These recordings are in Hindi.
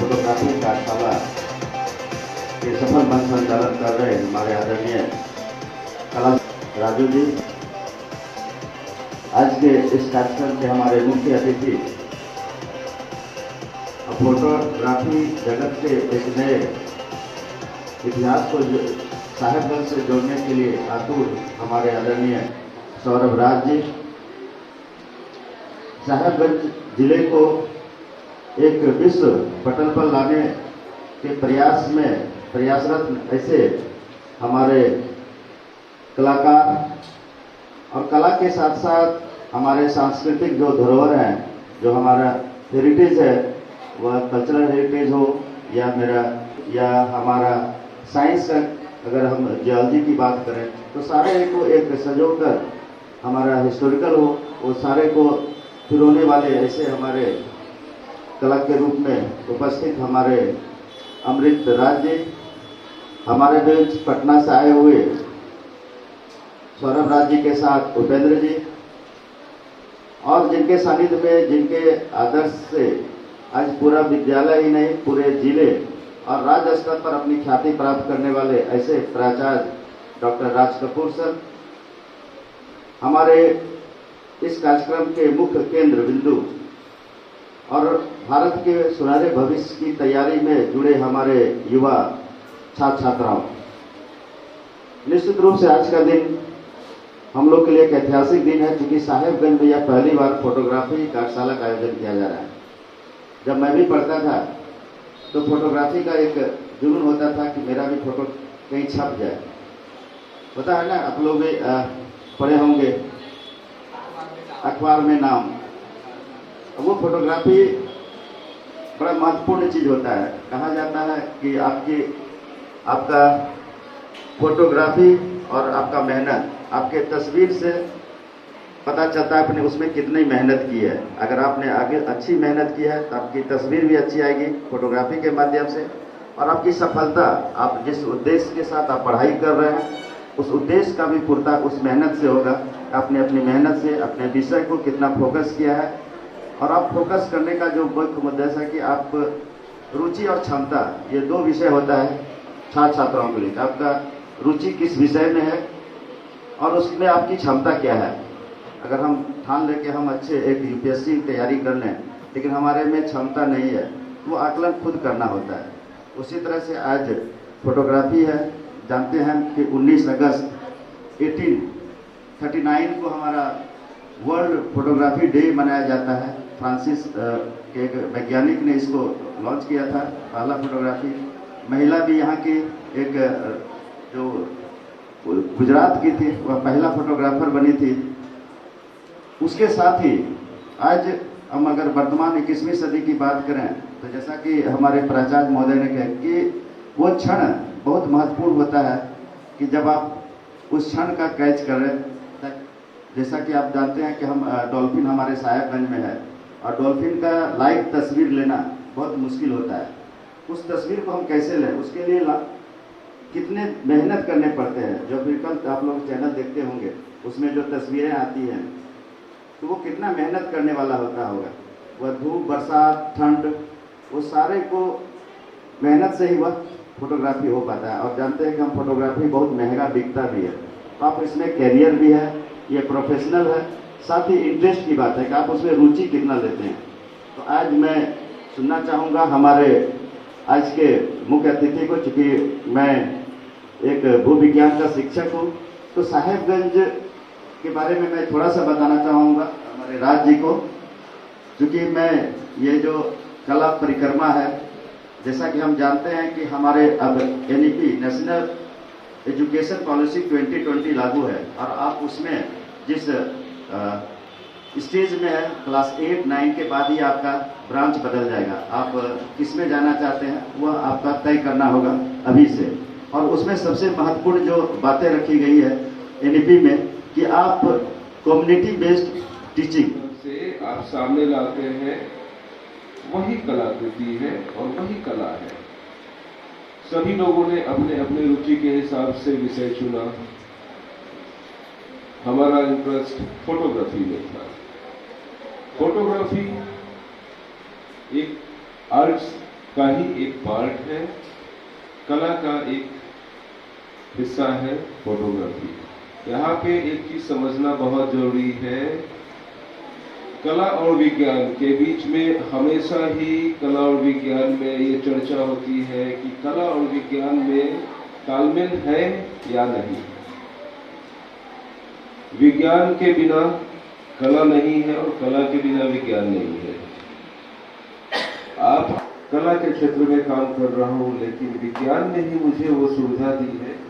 फोटोग्राफी कार्यशाला के सफल मंच संचालन कर रहे हमारे आदरणीय कला राजू जी, आज के इस कार्यक्रम के हमारे मुख्य अतिथि, फोटोग्राफी जगत के एक नए इतिहास को साहेबगंज से जोड़ने के लिए आतुर हमारे आदरणीय सौरभ राज जी, साहेबगंज जिले को एक विश्व पटल पर लाने के प्रयास में प्रयासरत ऐसे हमारे कलाकार और कला के साथ साथ हमारे सांस्कृतिक जो धरोहर हैं, जो हमारा हेरिटेज है, वह कल्चरल हेरिटेज हो या हमारा साइंस का, अगर हम जियोलॉजी की बात करें तो सारे को एक संजो कर हमारा हिस्टोरिकल हो, वो सारे को पिरोने वाले ऐसे हमारे कला के रूप में उपस्थित हमारे अमृत राज जी, हमारे बीच पटना से आए हुए सौरभ राज जी के साथ उपेंद्र जी, और जिनके सानिध्य में, जिनके आदर्श से आज पूरा विद्यालय ही नहीं पूरे जिले और राज्य स्तर पर अपनी ख्याति प्राप्त करने वाले ऐसे प्राचार्य डॉक्टर राज कपूर सर, हमारे इस कार्यक्रम के मुख्य केंद्र बिंदु और भारत के सुनहरे भविष्य की तैयारी में जुड़े हमारे युवा छात्र छात्राओं, निश्चित रूप से आज का दिन हम लोग के लिए एक ऐतिहासिक दिन है, क्योंकि साहेबगंज में यह पहली बार फोटोग्राफी कार्यशाला का आयोजन किया जा रहा है। जब मैं भी पढ़ता था तो फोटोग्राफी का एक जुनून होता था कि मेरा भी फोटो कहीं छप जाए, पता है ना, आप लोग भी पढ़े होंगे अखबार में नाम। वो फोटोग्राफी बड़ा महत्वपूर्ण चीज होता है। कहा जाता है कि आपका फोटोग्राफी और आपका मेहनत, आपके तस्वीर से पता चलता है अपने उसमें कितनी मेहनत की है। अगर आपने आगे अच्छी मेहनत की है तो आपकी तस्वीर भी अच्छी आएगी फोटोग्राफी के माध्यम से, और आपकी सफलता, आप जिस उद्देश्य के साथ आप पढ़ाई कर रहे हैं उस उद्देश्य का भी पूर्ता उस मेहनत से होगा। आपने अपनी मेहनत से अपने विषय को कितना फोकस किया है, और आप फोकस करने का जो मुख्य मुद्दा है कि आप रुचि और क्षमता, ये दो विषय होता है छात्र छात्राओं के लिए। आपका रुचि किस विषय में है और उसमें आपकी क्षमता क्या है। अगर हम ठान लें कि हम अच्छे एक यूपीएससी की तैयारी कर लें, लेकिन हमारे में क्षमता नहीं है, वो आकलन खुद करना होता है। उसी तरह से आज फोटोग्राफी है, जानते हैं कि 19 अगस्त 1839 को हमारा वर्ल्ड फोटोग्राफी डे मनाया जाता है। फ्रांसिस के एक वैज्ञानिक ने इसको लॉन्च किया था, पहला फोटोग्राफी। महिला भी यहाँ की एक जो गुजरात की थी, वह पहला फोटोग्राफर बनी थी। उसके साथ ही आज हम अगर वर्तमान 21वीं सदी की बात करें तो जैसा कि हमारे प्राचार्य महोदय ने कहा कि वो क्षण बहुत महत्वपूर्ण होता है कि जब आप उस क्षण का कैच करें। जैसा कि आप जानते हैं कि हम डॉल्फिन हमारे साहेबगंज में है और डॉल्फिन का लाइव तस्वीर लेना बहुत मुश्किल होता है। उस तस्वीर को हम कैसे लें, उसके लिए कितने मेहनत करने पड़ते हैं। जो फिर कल आप लोग चैनल देखते होंगे उसमें जो तस्वीरें आती हैं तो वो कितना मेहनत करने वाला होता होगा। वह धूप, बरसात, ठंड, वो सारे को मेहनत से ही वह फोटोग्राफी हो पाता है। और जानते हैं कि हम फोटोग्राफी बहुत महंगा बिकता भी है, तो आप इसमें कैरियर भी है, ये प्रोफेशनल है, साथ ही इंटरेस्ट की बात है कि आप उसमें रुचि कितना लेते हैं। तो आज मैं सुनना चाहूँगा हमारे आज के मुख्य अतिथि को, चूँकि मैं एक भू विज्ञान का शिक्षक हूँ, तो साहेबगंज के बारे में मैं थोड़ा सा बताना चाहूँगा हमारे राज जी को। क्योंकि मैं ये जो कला परिक्रमा है, जैसा कि हम जानते हैं कि हमारे अब NEP नेशनल एजुकेशन पॉलिसी 2020 लागू है और आप उसमें जिस स्टेज में है क्लास 8, 9 के बाद ही आपका ब्रांच बदल जाएगा। आप किस में जाना चाहते हैं वह आपका तय करना होगा अभी से। और उसमें सबसे महत्वपूर्ण जो बातें रखी गई है NEP में कि आप कम्युनिटी बेस्ड टीचिंग से आप सामने लाते हैं, वही कलाकृति है और वही कला है। सभी लोगों ने अपने अपने रुचि के हिसाब से विषय चुना। हमारा इंटरेस्ट फोटोग्राफी में था। फोटोग्राफी एक आर्ट्स का ही एक पार्ट है, कला का एक हिस्सा है फोटोग्राफी। यहाँ पे एक चीज समझना बहुत जरूरी है, कला और विज्ञान के बीच में हमेशा ही कला और विज्ञान में ये चर्चा होती है कि कला और विज्ञान में तालमेल है या नहीं। विज्ञान के बिना कला नहीं है और कला के बिना विज्ञान नहीं है। आप कला के क्षेत्र में काम कर रहा हूं, लेकिन विज्ञान ने ही मुझे वो सुविधा दी है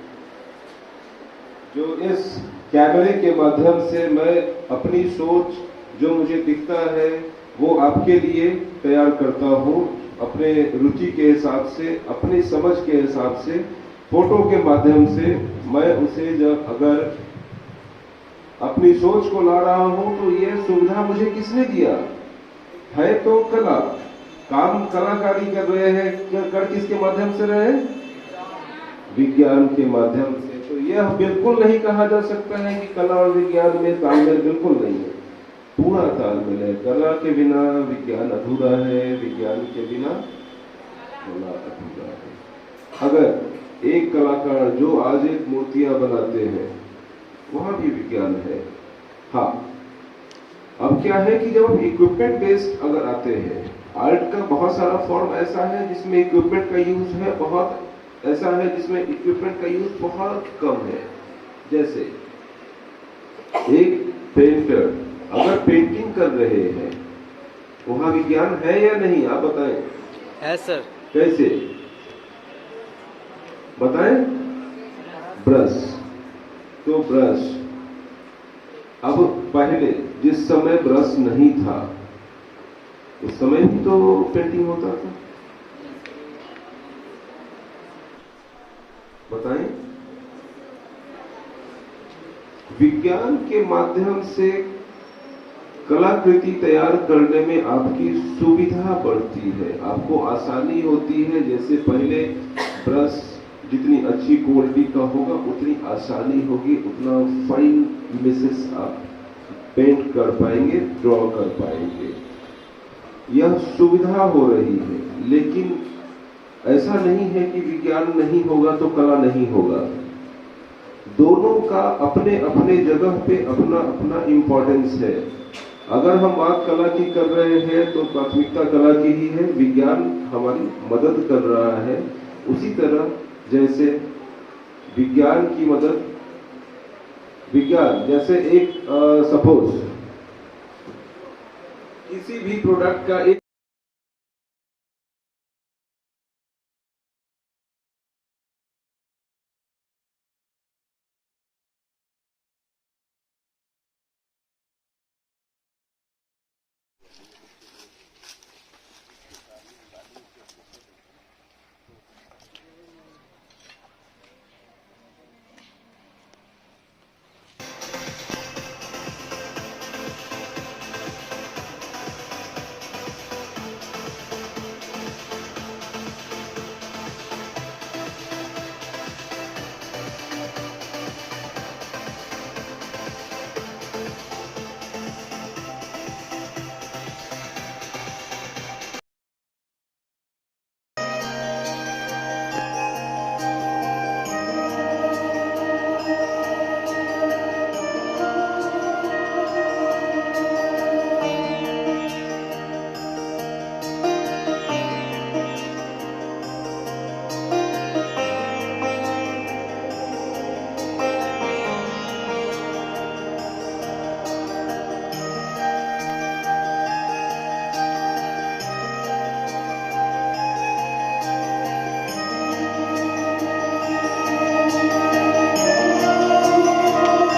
जो इस कैमरे के माध्यम से मैं अपनी सोच जो मुझे दिखता है वो आपके लिए तैयार करता हूँ, अपने रुचि के हिसाब से, अपनी समझ के हिसाब से, फोटो के माध्यम से। मैं उसे जब अगर अपनी सोच को ला रहा हूँ तो ये सुविधा मुझे किसने दिया है? तो कला, काम कलाकारी कर रहे हैं, कर किसके माध्यम से रहे? विज्ञान के माध्यम से। तो यह बिल्कुल नहीं कहा जा सकता है कि कला और विज्ञान में तालमेल बिल्कुल नहीं है, पूरा तालमेल है। कला के बिना विज्ञान अधूरा है, विज्ञान के बिना कला अधूरा है। अगर एक कलाकार जो आज एक मूर्तियां बनाते हैं वहां भी विज्ञान है। हाँ, अब क्या है कि जब हम इक्विपमेंट बेस्ड अगर आते हैं, आर्ट का बहुत सारा फॉर्म ऐसा है जिसमें इक्विपमेंट का यूज है, बहुत ऐसा है जिसमें इक्विपमेंट का यूज बहुत कम है। जैसे एक पेंटर अगर पेंटिंग कर रहे हैं, वहां विज्ञान है या नहीं? आप बताएं। है सर। कैसे बताएं? ब्रश, तो ब्रश, अब पहले जिस समय ब्रश नहीं था उस समय भी तो पेंटिंग होता था। बताएं। विज्ञान के माध्यम से कलाकृति तैयार करने में आपकी सुविधा बढ़ती है, आपको आसानी होती है। जैसे पहले ब्रश जितनी अच्छी क्वालिटी का होगा उतनी आसानी होगी, उतना फाइन इमेजेस आप पेंट कर पाएंगे, ड्रॉ कर पाएंगे। यह सुविधा हो रही है, लेकिन ऐसा नहीं है कि विज्ञान नहीं होगा तो कला नहीं होगा। दोनों का अपने अपने जगह पे अपना अपना इम्पोर्टेंस है। अगर हम बात कला की कर रहे हैं तो प्राथमिकता कला की ही है। विज्ञान हमारी मदद कर रहा है। उसी तरह जैसे विज्ञान की मदद, विज्ञान जैसे एक सपोज किसी भी प्रोडक्ट का एक